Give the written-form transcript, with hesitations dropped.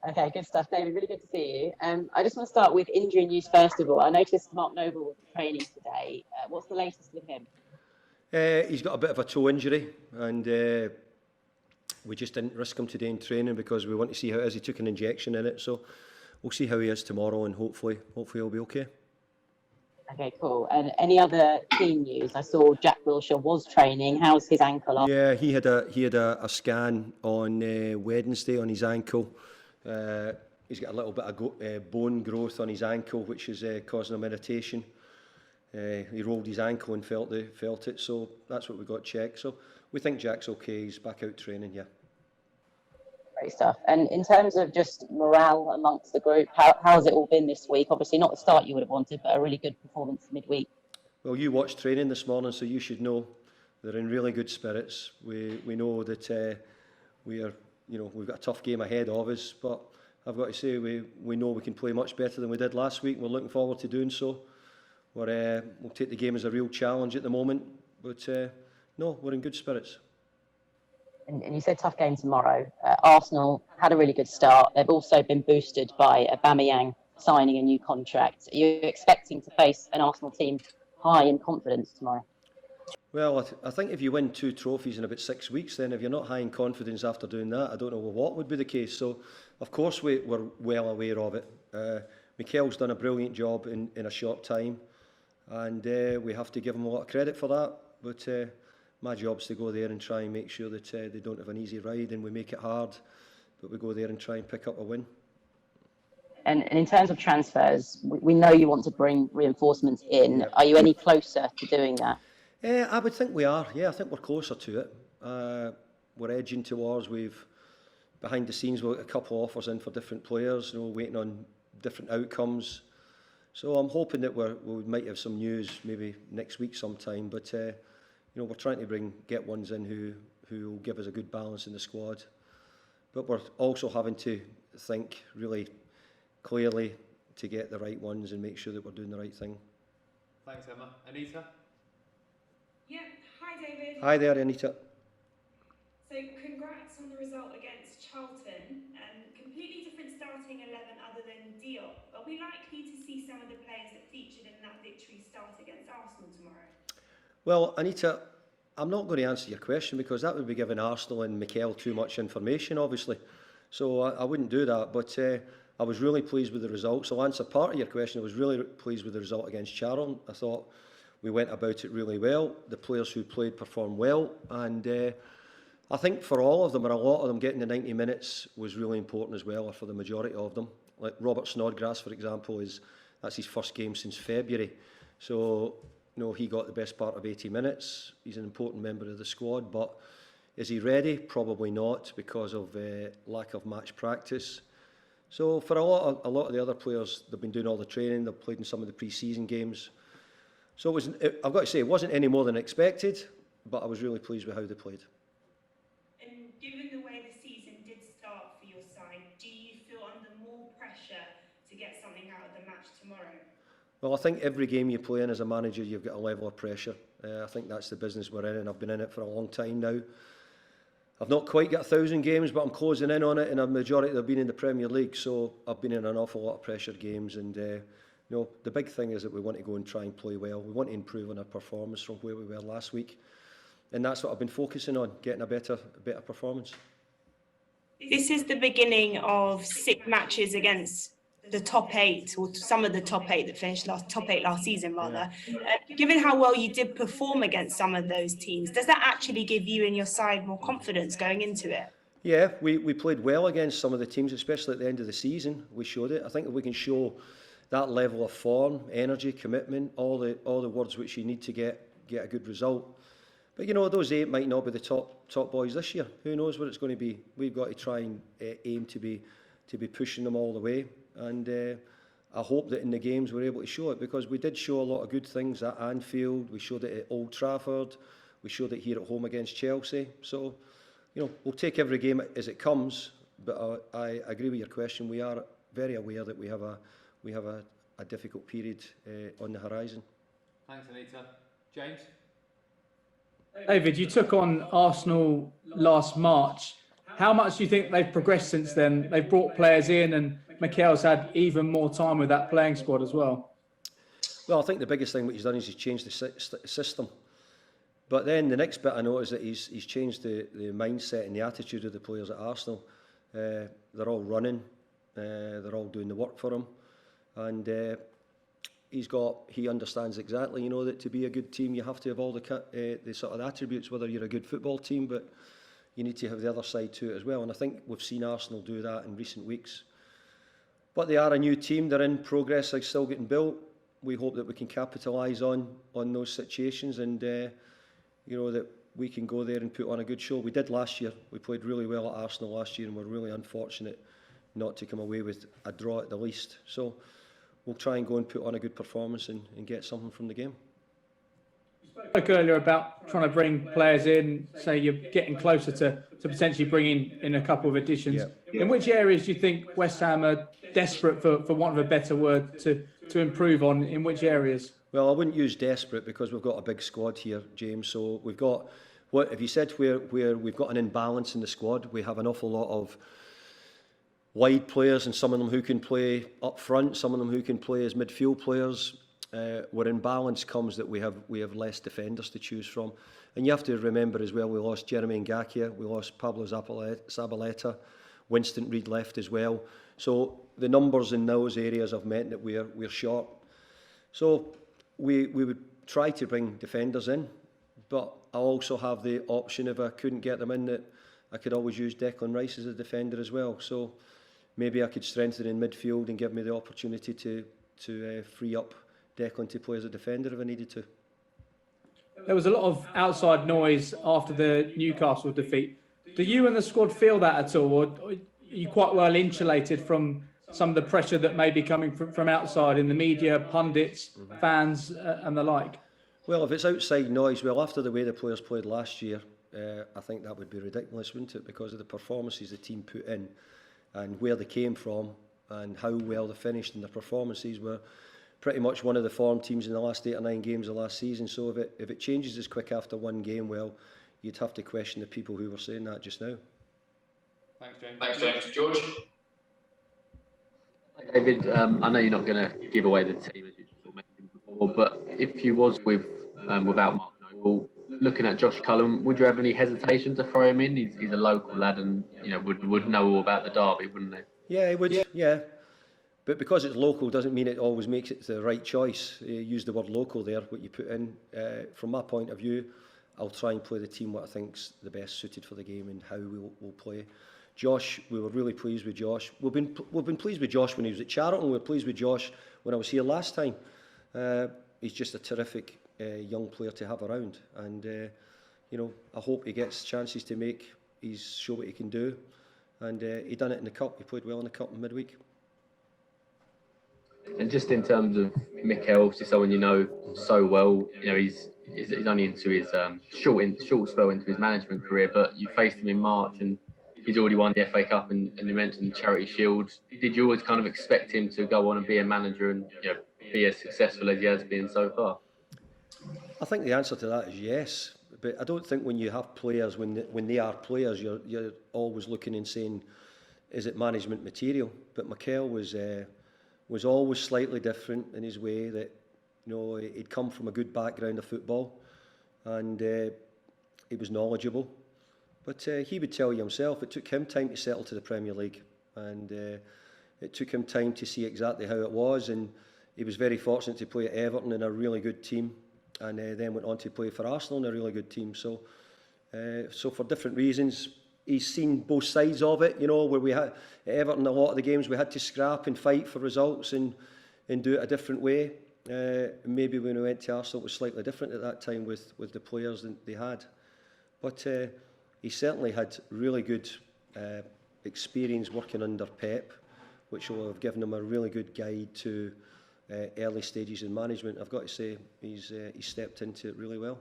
Okay, good stuff, David. Really good to see you. I just want to start with injury news first of all. I noticed Mark Noble was training today. What's the latest with him? He's got a bit of a toe injury, and we just didn't risk him today in training because we want to see how it is. He took an injection in it, so we'll see how he is tomorrow, and hopefully he'll be okay. Okay, cool. And any other team news? I saw Jack Wilshere was training. How's his ankle? Yeah, he had a scan on Wednesday on his ankle. He's got a little bit of bone growth on his ankle, which is causing him irritation. He rolled his ankle and felt it, so that's what we got checked. So we think Jack's okay. He's back out training. Yeah. Great stuff. And in terms of just morale amongst the group, how has it all been this week? Obviously not the start you would have wanted, but a really good performance midweek. Well, you watched training this morning, so you should know they're in really good spirits. We know that we've got a tough game ahead of us, but I've got to say we know we can play much better than we did last week. We're looking forward to doing so. We'll take the game as a real challenge at the moment, but no, we're in good spirits. And you said tough game tomorrow. Arsenal had a really good start. They've also been boosted by Aubameyang signing a new contract. Are you expecting to face an Arsenal team high in confidence tomorrow? Well, I think if you win 2 trophies in about 6 weeks, then if you're not high in confidence after doing that, I don't know what would be the case. So, of course, we're well aware of it. Mikel's done a brilliant job in a short time, and we have to give him a lot of credit for that. But my job's to go there and try and make sure that they don't have an easy ride and we make it hard, but we go there and try and pick up a win. And in terms of transfers, we know you want to bring reinforcements in. Yep. Are you any closer to doing that? I would think we are. Yeah, I think we're closer to it. We're edging towards. Behind the scenes, we've got a couple of offers in for different players, waiting on different outcomes. So I'm hoping that we might have some news maybe next week sometime, but we're trying to get ones in who will give us a good balance in the squad. But we're also having to think really clearly to get the right ones and make sure that we're doing the right thing. Thanks, Emma. Anita? Yeah, hi David. Hi there, Anita. So congrats on the result against Charlton. Completely different starting 11 other than Diop. Are we likely to see some of the players that featured in that victory start against Arsenal tomorrow? Well, Anita, I'm not going to answer your question because that would be giving Arsenal and Mikel too much information, obviously. So I wouldn't do that. But I was really pleased with the results. I'll answer part of your question. I was really pleased with the result against Charlton. I thought we went about it really well. The players who played performed well. And I think for all of them, or a lot of them, getting the 90 minutes was really important as well, or for the majority of them. Like Robert Snodgrass, for example, that's his first game since February. So, he got the best part of 80 minutes. He's an important member of the squad, but is he ready? Probably not, because of lack of match practice. So for a lot of the other players, they've been doing all the training. They've played in some of the pre-season games. So I've got to say, it wasn't any more than expected, but I was really pleased with how they played. And given the way the season did start for your side, do you feel under more pressure to get something out of the match tomorrow? Well, I think every game you play in as a manager, you've got a level of pressure. I think that's the business we're in, and I've been in it for a long time now. I've not quite got 1,000 games, but I'm closing in on it, and a majority of them have been in the Premier League, so I've been in an awful lot of pressured games. And the big thing is that we want to go and try and play well. We want to improve on our performance from where we were last week, and that's what I've been focusing on, getting a better performance. This is the beginning of 6 matches against the top 8, or some of the top 8 that finished top 8 last season, rather. Yeah. Given how well you did perform against some of those teams, does that actually give you and your side more confidence going into it? Yeah, we played well against some of the teams, especially at the end of the season. We showed it. I think if we can show that level of form, energy, commitment, all the words which you need to get a good result. But those 8 might not be the top boys this year. Who knows what it's going to be? We've got to try and aim to be pushing them all the way. And I hope that in the games we're able to show it, because we did show a lot of good things at Anfield. We showed it at Old Trafford. We showed it here at home against Chelsea. So, we'll take every game as it comes. But I agree with your question. We are very aware that we have a difficult period on the horizon. Thanks, Anita. James? David, you took on Arsenal last March. How much do you think they've progressed since then? They've brought players in, and Mikel's had even more time with that playing squad as well. Well, I think the biggest thing what he's done is he's changed the system. But then the next bit I noticed that he's changed the mindset and the attitude of the players at Arsenal. They're all running, they're all doing the work for him, and he understands exactly, that to be a good team you have to have all the sort of attributes, whether you're a good football team, but you need to have the other side to it as well. And I think we've seen Arsenal do that in recent weeks. But they are a new team, they're in progress, they're still getting built. We hope that we can capitalise on those situations, and that we can go there and put on a good show. We did last year. We played really well at Arsenal last year, and we're really unfortunate not to come away with a draw at the least. So we'll try and go and put on a good performance and get something from the game. You spoke earlier about trying to bring players in, say you're getting closer to potentially bringing in a couple of additions. Yeah. In which areas do you think West Ham are desperate, for want of a better word, to improve on? In which areas? Well, I wouldn't use desperate because we've got a big squad here, James. So we've got, if you said where we've got an imbalance in the squad, we have an awful lot of wide players, and some of them who can play up front, some of them who can play as midfield players. Where imbalance comes that we have less defenders to choose from. And you have to remember as well, we lost Jeremy Ngakia, we lost Pablo Zabaleta, Winston Reid left as well. So the numbers in those areas have meant that we're short. So we would try to bring defenders in, but I also have the option, if I couldn't get them in, that I could always use Declan Rice as a defender as well. So maybe I could strengthen in midfield and give me the opportunity to free up Declan to play as a defender if I needed to. There was a lot of outside noise after the Newcastle defeat. Do you and the squad feel that at all, or are you quite well insulated from some of the pressure that may be coming from outside in the media, pundits, fans, and the like? Well, if it's outside noise, after the way the players played last year, I think that would be ridiculous, wouldn't it? Because of the performances the team put in and where they came from and how well they finished, and their performances were pretty much one of the form teams in the last 8 or 9 games of last season. So if it changes as quick after one game, well, you'd have to question the people who were saying that just now. Thanks, James. Thanks, James. George? David, I know you're not going to give away the team as you just mentioned before, but if you was without Mark Noble, looking at Josh Cullen, would you have any hesitation to throw him in? He's a local lad, and would know all about the derby, wouldn't he? Yeah, he would. Yeah. But because it's local doesn't mean it always makes it the right choice. You use the word local there, what you put in. From my point of view, I'll try and play the team what I think's the best suited for the game and how we'll play. Josh, we were really pleased with Josh. We've been pleased with Josh when he was at Charlton. We were pleased with Josh when I was here last time. He's just a terrific young player to have around, and I hope he gets chances to show what he can do. And he done it in the cup. He played well in the cup in midweek. And just in terms of Mikel, just someone you know so well, he's only into his short spell into his management career, but you faced him in March and he's already won the FA Cup and you mentioned the Charity Shield. Did you always kind of expect him to go on and be a manager and be as successful as he has been so far? I think the answer to that is yes, but I don't think when you have players, when they are players, you're always looking and saying, is it management material? But Mikel was always slightly different in his way, that he'd come from a good background of football, and he was knowledgeable. But he would tell you himself, it took him time to settle to the Premier League, and it took him time to see exactly how it was, and he was very fortunate to play at Everton in a really good team, and then went on to play for Arsenal in a really good team. So for different reasons, he's seen both sides of it, where we had at Everton, a lot of the games we had to scrap and fight for results and do it a different way. Maybe when we went to Arsenal, it was slightly different at that time with the players that they had. But he certainly had really good experience working under Pep, which will have given him a really good guide to early stages in management. I've got to say, he's stepped into it really well.